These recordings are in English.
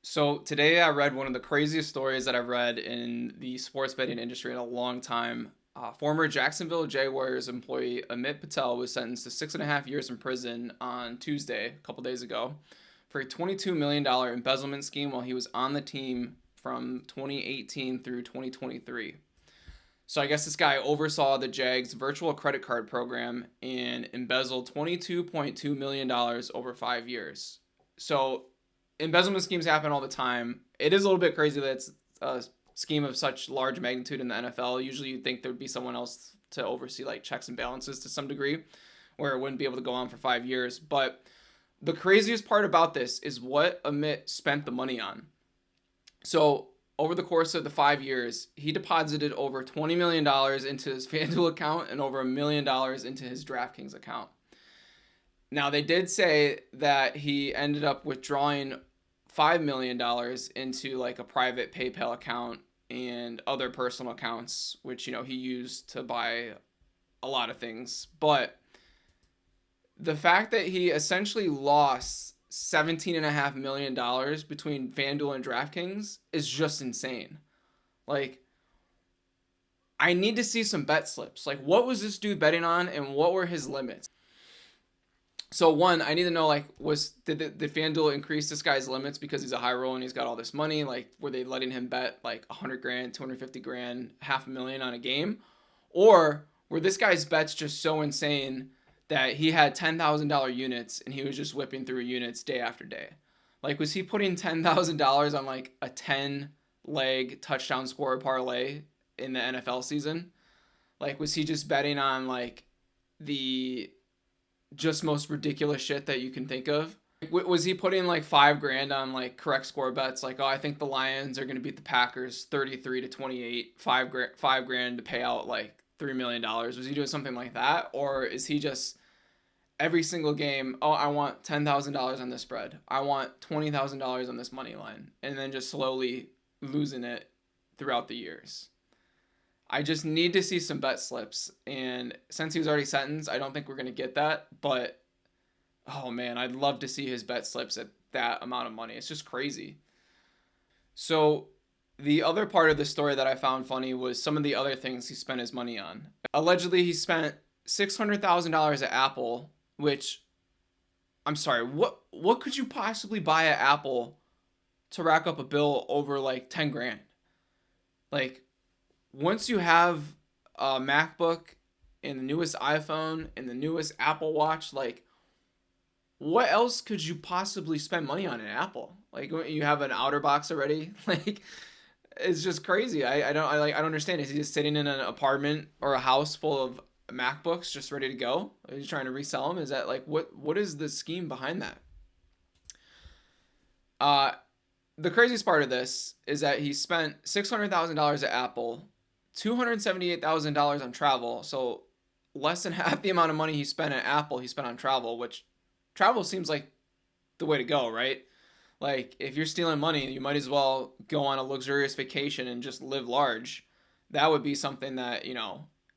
So today I read one of the craziest stories that I've read in the sports betting industry in a long time. Former Jacksonville Jaguars employee Amit Patel was sentenced to 6.5 years in prison on Tuesday, a couple days ago, for a $22 million embezzlement scheme while he was on the team from 2018 through 2023. So I guess this guy oversaw the Jags virtual credit card program and embezzled $22.2 million over 5 years. So embezzlement schemes happen all the time. It is a little bit crazy that it's a scheme of such large magnitude in the NFL. Usually you'd think there'd be someone else to oversee like checks and balances to some degree where it wouldn't be able to go on for 5 years. But the craziest part about this is what Amit spent the money on. So over the course of the 5 years, he deposited over $20 million into his FanDuel account and over $1 million into his DraftKings account. Now, they did say that he ended up withdrawing $5 million into like a private PayPal account and other personal accounts, which, he used to buy a lot of things. But the fact that he essentially lost $17.5 million between FanDuel and DraftKings is just insane. Like, I need to see some bet slips. Like, what was this dude betting on and what were his limits? So one, I need to know like did FanDuel increase this guy's limits because he's a high roller and he's got all this money? Like, were they letting him bet like 100 grand, 250 grand, half a million on a game? Or were this guy's bets just so insane that he had $10,000 units and he was just whipping through units day after day? Like, was he putting $10,000 on like a 10 leg touchdown score parlay in the NFL season? Like, was he just betting on like the just most ridiculous shit that you can think of? Was he putting like 5 grand on like correct score bets? Like, oh, I think the Lions are going to beat the Packers 33-28, 5 grand to pay out like $3 million. Was he doing something like that? Or is he just every single game, oh, I want $10,000 on this spread. I want $20,000 on this money line. And then just slowly losing it throughout the years? I just need to see some bet slips. And since he was already sentenced, I don't think we're going to get that. But, oh man, I'd love to see his bet slips at that amount of money. It's just crazy. So, the other part of the story that I found funny was some of the other things he spent his money on. Allegedly, he spent $600,000 at Apple, which, I'm sorry, what could you possibly buy at Apple to rack up a bill over like 10 grand? Like, once you have a MacBook and the newest iPhone and the newest Apple Watch, like, what else could you possibly spend money on in Apple? Like, you have an outer box already. Like, it's just crazy. I don't understand. Is he just sitting in an apartment or a house full of MacBooks just ready to go? Are you trying to resell them? Is that like what is the scheme behind that? The craziest part of this is that he spent $600,000 at Apple, $278,000 on travel. So less than half the amount of money he spent at Apple, he spent on travel, which travel seems like the way to go, right? Like, if you're stealing money, you might as well go on a luxurious vacation and just live large. That would be something that,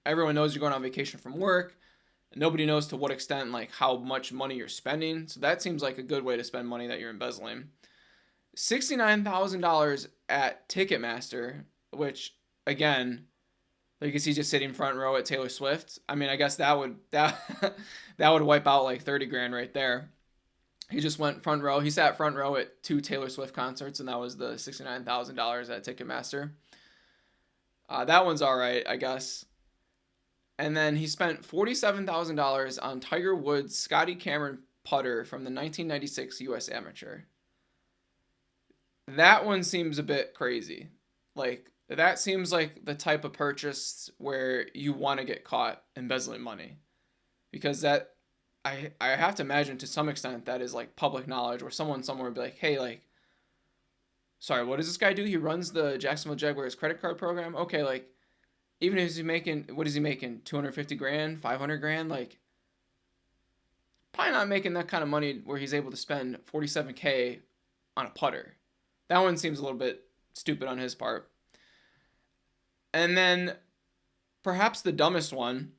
everyone knows you're going on vacation from work. Nobody knows to what extent, like, how much money you're spending. So that seems like a good way to spend money that you're embezzling. $69,000 at Ticketmaster, which, again, like, is he just sitting front row at Taylor Swift? I mean, I guess that would that would wipe out like 30 grand right there. He just went front row. He sat front row at 2 Taylor Swift concerts, and that was the $69,000 at Ticketmaster. That one's all right, I guess. And then he spent $47,000 on Tiger Woods' Scotty Cameron putter from the 1996 U.S. Amateur. That one seems a bit crazy. Like, that seems like the type of purchase where you want to get caught embezzling money. Because that, I have to imagine to some extent that is like public knowledge where someone somewhere would be like, hey, like, sorry, what does this guy do? He runs the Jacksonville Jaguars credit card program. Okay, like, even if he's making, what is he making? 250 grand, 500 grand? Like, probably not making that kind of money where he's able to spend 47K on a putter. That one seems a little bit stupid on his part. And then perhaps the dumbest one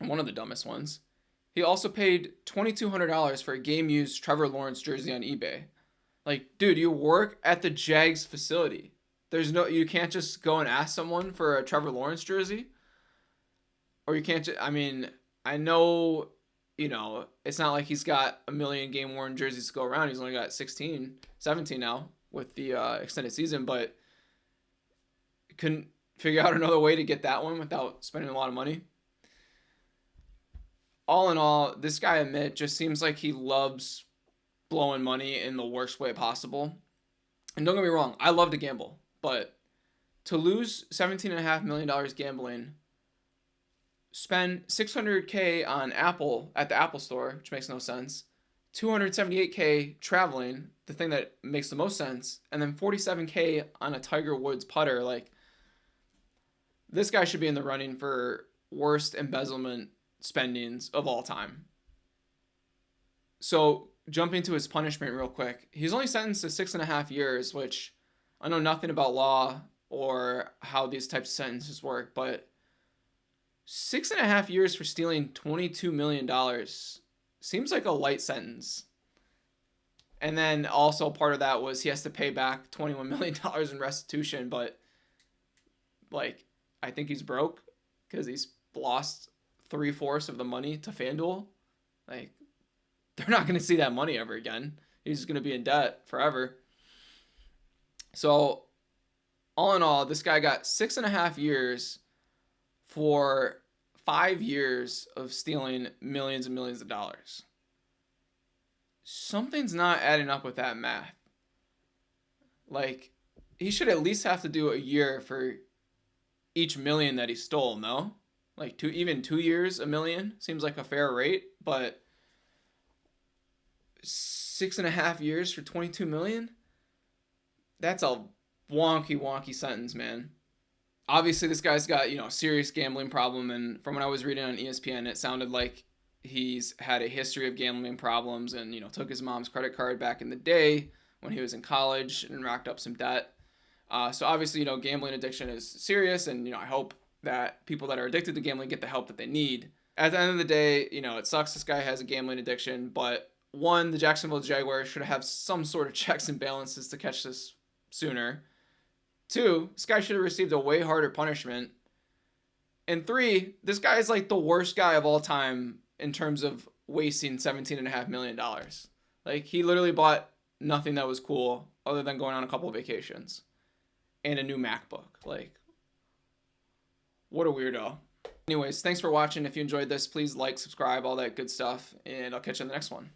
of the dumbest ones, he also paid $2,200 for a game-used Trevor Lawrence jersey on eBay. Like, dude, you work at the Jags facility. You can't just go and ask someone for a Trevor Lawrence jersey. Or you can't just, I mean, I know, it's not like he's got a million game worn jerseys to go around. He's only got 16, 17 now with the extended season, but couldn't figure out another way to get that one without spending a lot of money. All in all, this guy Amit just seems like he loves blowing money in the worst way possible. And don't get me wrong, I love to gamble, but to lose $17.5 million gambling, spend $600K on Apple at the Apple store, which makes no sense, $278K traveling, the thing that makes the most sense, and then $47K on a Tiger Woods putter. Like, this guy should be in the running for worst embezzlement spendings of all time. So, jumping to his punishment real quick, he's only sentenced to 6.5 years, which I know nothing about law or how these types of sentences work, but 6.5 years for stealing $22 million seems like a light sentence. And then also part of that was he has to pay back $21 million in restitution, but like, I think he's broke because he's lost 3/4 of the money to FanDuel. Like, they're not going to see that money ever again. He's going to be in debt forever. So, all in all, this guy got 6.5 years for 5 years of stealing millions and millions of dollars. Something's not adding up with that math. Like, he should at least have to do a year for each million that he stole, no? Like, even 2 years, a million seems like a fair rate, but 6.5 years for 22 million? That's a wonky sentence, man. Obviously, this guy's got, a serious gambling problem, and from what I was reading on ESPN, it sounded like he's had a history of gambling problems and, took his mom's credit card back in the day when he was in college and racked up some debt. So obviously, gambling addiction is serious, and, I hope that people that are addicted to gambling get the help that they need. At the end of the day, it sucks this guy has a gambling addiction, but one, the Jacksonville Jaguars should have some sort of checks and balances to catch this sooner. 2, this guy should have received a way harder punishment. And 3, this guy is like the worst guy of all time in terms of wasting $17.5 million. Like, he literally bought nothing that was cool other than going on a couple of vacations and a new MacBook. Like, what a weirdo. Anyways, thanks for watching. If you enjoyed this, please like, subscribe, all that good stuff, and I'll catch you in the next one.